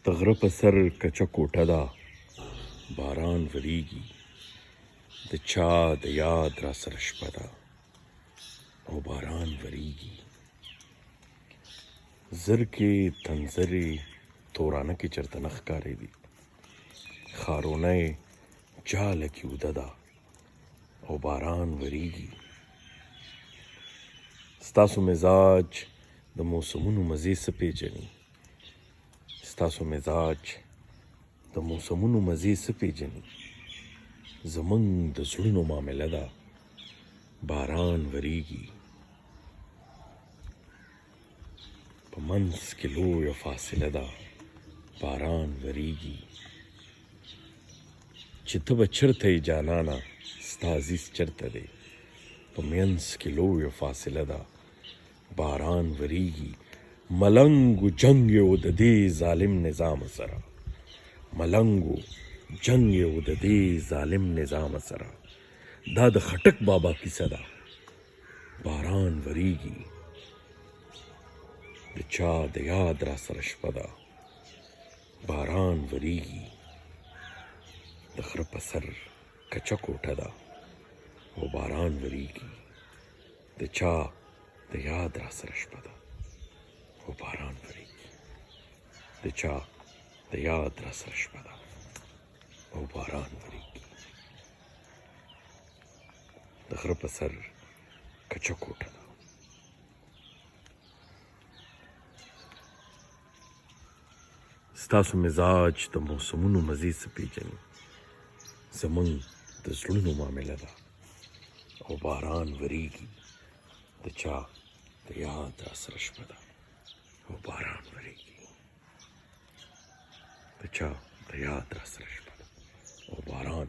د غره په سر کچه کوټه ده، باران وریږي. د چا د یاد را سره شپه ده او باران وریږي. زرکې تنزرې تورانه کې چرته نه ښکارېدي. ښارونه یې جاله کې اوده ده او باران وریږي. ستاسو مزاج د موسمونو مزې څه پیژني؟ ستاسو مزاج د موسمونو مزې څه پیژني؟ زمونږ د زړونو معامله ده، باران وریږي. په منځ کې لویه فاصله ده، باران وریږي. چې ته به چرته یې جانانه، ستا عزیز چرته دی؟ په منځ کې لویه فاصله ده، باران وریږي. ملنګو جنګ یو د دې ظالم نظام سره، ملنګو جنګ یو د دې ظالم نظام سره. دا د خټک بابا کیسه ده، باران وریږي. د چا د یاد را سره شپه ده، باران وریږي. د غره په سر کچه کوټه ده او باران وریږي. د چا د یاد را سره شپه ده او باران وریږي. د چا د یاد را سره شپه ده او باران وریږي. د غره په سر کچه کوټه ده. ستاسو مزاج د موسمونو مزې څه پیژني؟ زمونږ د زړونو معامله ده او باران وریږي. د چا د یاد را سره شپه ده او باران وریږي. د چا د یاد را سره شپه ده او باران